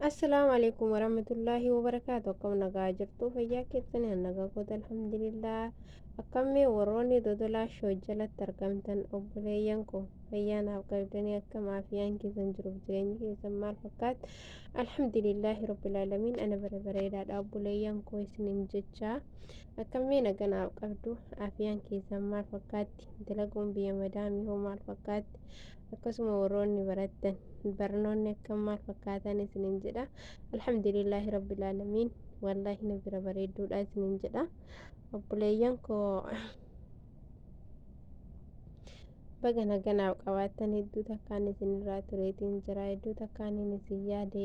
السلام عليكم ورحمة الله وبركاته. كم نجا جرتو فيا كيتني نجا قد الحمد لله. أكمي وروني دودلا شو جلت تركمتن أبوليانكو فيا ناقبتني أكما فيان كيسن جروب جريني كيسن مال فكات. الحمد لله رب العالمين. أنا بريدا أبوليانكو سنين جتشا أكمي نجا ناقبتو أفيان كيسن مال فكات دلقون بيا مدامي هو مال فكات. akkasuma warroonni barattan barnoonni akkam maal fakkaatan isiniin jedha. Alhamdulillahi rabbil aalamiin. Wallaahi na bira bareedduudha isiniin jedha. Obboleeyyan koo baga naganaaf qabaattan hedduu takkaan isinirraa tureetiin jira. Hedduu takkaan isin yaade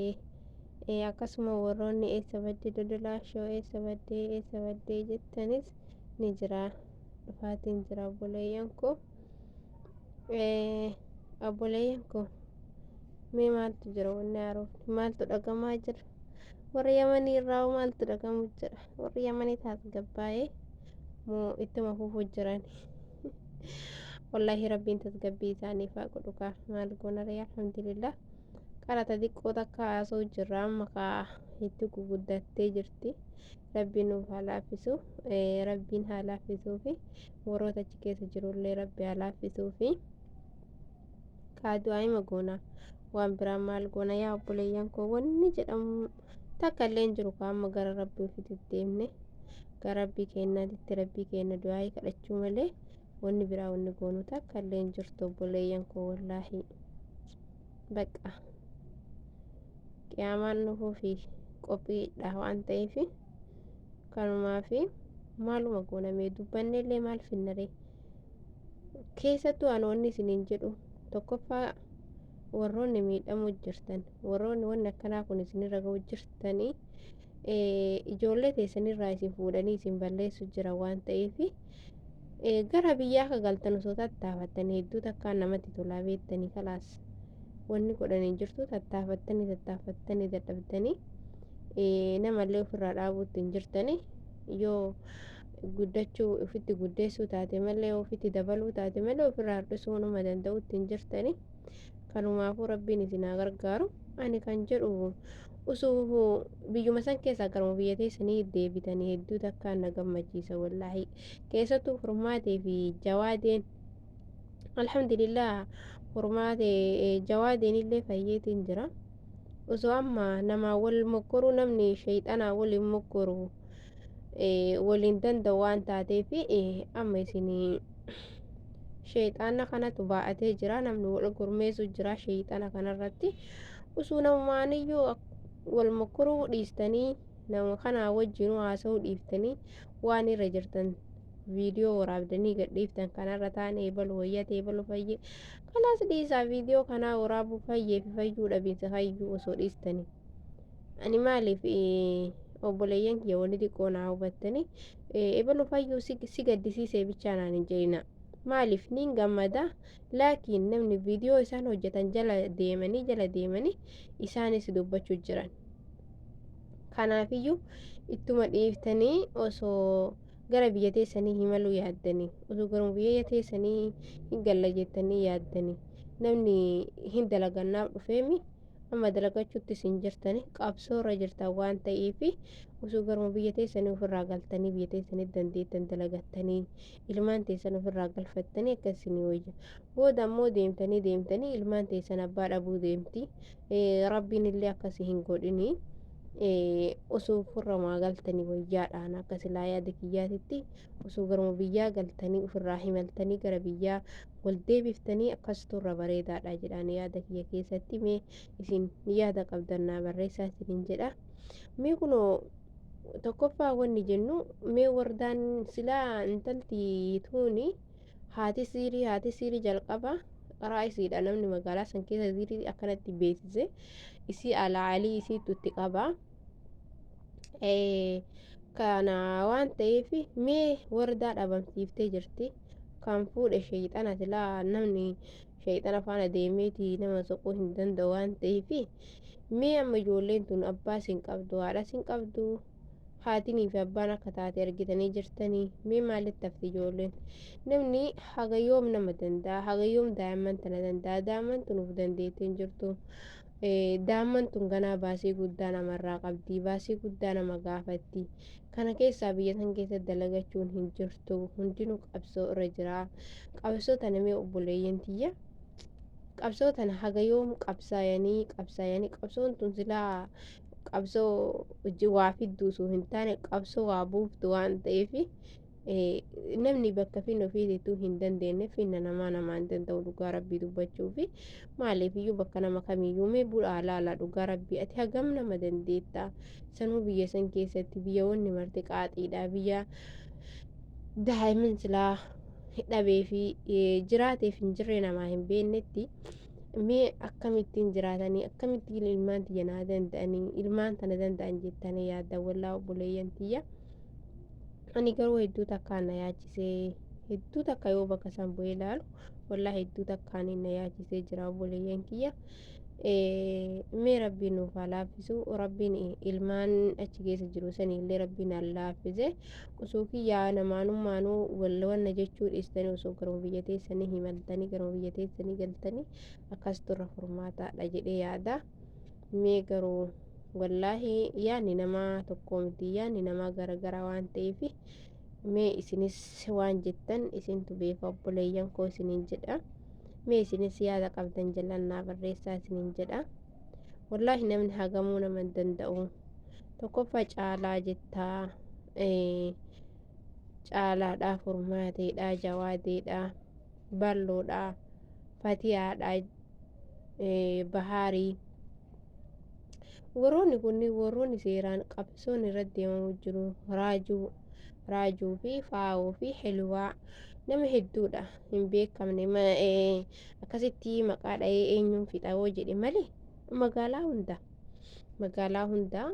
akkasuma warroonni eessa baddee dodolaa shoo eessa baddee jettanis ni jira. Dhufaatiin jira obboleeyyan koo. Obboleeyyan koo mee maaltu jira wanni haarofni maaltu dhagamaa jira warra yamanii irraa maaltu dhagamu jira warri yamanii tasgabbaa'ee moo ittuma fufuu jiran wallaahi rabbiin tasgabbii isaaniif haa godhu kaa maal goonaree alhamdulillah qarata xiqqoo takka haasoo jirra amma kaa itti guguddattee jirti rabbiin nuuf haa laaffisu rabbiin haa laaffisuu fi warroota achi keessa jirullee rabbi haa laaffisuu fi kaaduu ayima goona waan biraa maal goona yaa obboleeyyan koo wanni jedhamu takka illee hin jiru amma gara rabbii ofitti deemne gara rabbii keenyaatti rabbii keenya du'aa kadhachuu malee wanni biraa wanni goonu takka illee hin jirtu obboleeyyan koo wallaahi baqa qiyaamaan nufuu fi qophiidha waan ta'eef kanumaa fi maaluma goonamee dubbannellee maal finnaree keessattuu anoonni isiniin jedhu tokkoffaa warroonni miidhamuu jirtan warroonni wanni akkanaa kun isinirra ga'u jirtanii ijoollee teessanirraa isin fuudhanii isin balleessu jira waan ta'eef gara biyyaa akka galtan osoo tattaafattanii hedduu takkaan namatti tolaa beektanii kalaas wanni godhanii jirtu tattaafattanii dadhabdanii namallee ofirraa dhaabuutti hin jirtanii yoo guddachuu ofitti guddeessuu taate malee ofitti dabaluu taate malee ofirraa har'isuu nama danda'utti hin jirtanii kanumaafuu rabbiin isin haa gargaaru ani kan jedhu usuu biyyuma san keessaa garuma biyya teessanii deebitanii hedduu takkaan na gammachiisa wallaahi keessattuu furmaatee fi jawaadeen alhamdulillah furmaatee jawaadeen illee fayyeetiin jira osoo amma namaa wal mokkoruu namni shayxanaa waliin mokkoru waliin danda'u waan taateef amma isinii shayxaana kanatu baa'atee jira namni wal gurmeessu jira shayxaana kanarratti usuu namumaaniyyuu wal mokkoruu dhiistanii nama kanaa wajjin haasa'uu dhiiftanii waan irra jirtan viidiyoo waraabdanii gadhiiftan kanarra taane eebalu wayyate eebalu fayyee kalaas dhiisaa viidiyoo kanaa waraabuu fayyee fi fayyuu dhabiinsa fayyuu osoo dhiistanii ani maaliif obboleeyyan kiyya wanni xiqqoo naa hubattanii eebalu fayyuu si gaddisiisee bichaa naan hin jedhina maaliif niin gammada laakiin namni viidiyoo isaan hojjetan jala deemanii isaanis dubbachuu jiran kanaafiyyuu ittuma dhiiftanii osoo gara biyya teessanii himaluu yaaddanii osoo garuma biyya teessanii hin galla jettanii yaaddanii namni hin dalagannaaf dhufeemi amma dalagachuutti isin jirtanii qabsoorra jirtan waan ta'eef osoo garuma biyya teessanii ofirraa galtanii biyya teessanii dandeettan dalagattanii ilmaan teessan ofirraa galfattanii akkasinii wayya booda ammoo deemtanii ilmaan teessan abbaa dhabuu deemti rabbiin illee akkasii hin godhinii osoo ofirraa galtanii wayyaadhaan akkasilaa yaada kiyyaatitti osoo garuma biyyaa galtanii ofirraa himaltanii gara biyyaa wal deebiftanii akkas turra bareedaadha jedhaan yaada kiyya keessatti mee isin yaada qabdannaa barreessaa isiniin jedha mee kunoo tokkoffaa wanni jennu mee wardaan silaa intalti tuuni haati siirii jalqaba qaraa isiidha namni magaalaa san keessa siirii akkanatti beeksise isii alaalii isiitu itti qaba kana waan ta'eef mee wardaa dhabamsiiftee jirti kan fuudhe shayxana silaa namni shayxana faana deemeeti nama soquu hin danda'u waan ta'eef mee amma ijoolleen tun abbaa sin qabdu haadha sin qabdu haatinii fi abbaan akka taate argitanii jirtanii mee maalitti hafti ijoolleen namni hagayoom nama danda'a hagayoom daa'imman tana danda'a daa'imman tunuuf dandeettiin jirtu daa'imman tun ganaa baasii guddaa namarraa qabdi, baasii guddaa nama gaafatti. Kana keessaa biyya san keessa dalagachuun hin jirtu, hundinuu qabsoo irra jira. Qabsoo tana mee obboleeyyan tiyya, qabsoo tana haga yoom qabsaayanii qabsoon tun silaa qabsoo waa fidduu osoo hin taane qabsoo waa buuftu waan ta'eef namni bakka finna ofiitiituu hin dandeenye finna namaa hin danda'u dhugaa rabbii dubbachuu fi maaliif iyyuu bakka nama kamiyyuu mee bu'aa laala dhugaa rabbii ati hagam nama dandeetta sanuu biyya san keessatti biyya wanni marti qaaxiidha biyya daa'imman silaa dhabee fi jiraateef hin jirre namaa hin beeknetti mee akkamittiin jiraatanii akkamittiin ilmaan tiyya naa danda'anii ilmaan tana danda'an jettanii yaadda wallaa obboleeyyan tiyya. Ani garuu hedduu takkaan na yaachisee hedduu takka yoo bakka san bu'ee ilaalu wallaa hedduu takkaan na yaachisee jira obboleeyyan kiyya. Mee rabbiin nuuf haa laaffisu rabbiin ilmaan achi keessa jiru sanillee rabbiin haa laaffise osoo kiyyaa namaanummaanuu wanna jechuu dhiistanii osoo garuma biyya teessanii himaltanii garuma biyya teessanii galtanii akkas turra furmaataadha jedhee yaada. Mee garuu wallaahi yaanni namaa tokko miti yaanni namaa garagaraa waan ta'eef mee isinis waan jettan isintu beeka obboleeyyan koo isiniin jedha. Mee isinis yaada qabdan jalannaa barreessaa isiniin jedha. Wallaahi namni hagamuu nama hin danda'u. Tokkoffaa caalaa jettaa caalaadhaa furmaateedhaa jawaateedhaa balloodhaa fatiyaadhaa bahaarii. Warroonni kunniin warroonni seeraan qabsoon irratti deemamu jiru raajuu fi faawoo fi helwaa nama hedduudha hin beekamne akkasitti maqaa dha'ee eenyuun fixa yoo jedhe malee magaalaa hundaa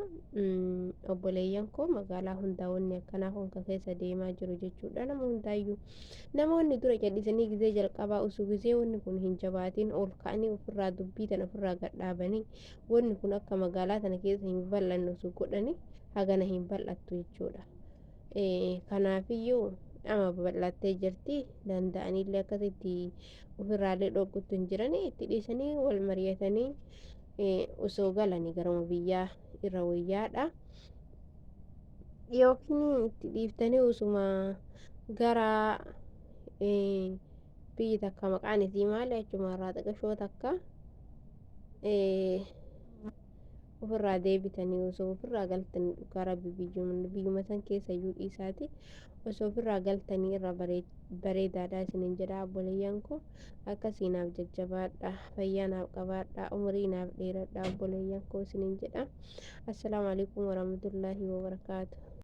obboleeyyan koo magaalaa hundaa wanni akkanaa honka keessa deemaa jiru jechuudha. Nama hundaayyuu namoonni dura jallisanii gizee jalqabaa osoo gizee wanni kun hin jabaatiin ol ka'anii ofirraa dubbii tana ofirraa gadhaabanii wanni kun akka magaalaa tana keessa hin bal'anne osoo godhanii hagana hin bal'attu jechuudha. Kanaafiyyuu ama bal'attee jirti danda'anillee akkasitti ofirraallee dhorkutti hin jiranii itti dhiisanii wal mari'atanii osoo galanii garuma biyyaa irra wayyaadha. Yookiin itti dhiiftanii osuma gara biyyi takka maqaan isii maali achuma irraa xiqqashoo takka ofirraa deebitanii osoo ofirraa galtanii dhugaa rabbi biyyuma san keessa iyyuu dhiisaati osoo ofirraa galtanii irra bareedaadha isiniin jedha obboleeyyan koo akkasii naaf jajjabaadha fayyaa naaf qabaadha umurii naaf dheeradha obboleeyyan koo isiniin jedha. Assalaamu alaikum warahmatullaahi wabarakaatu.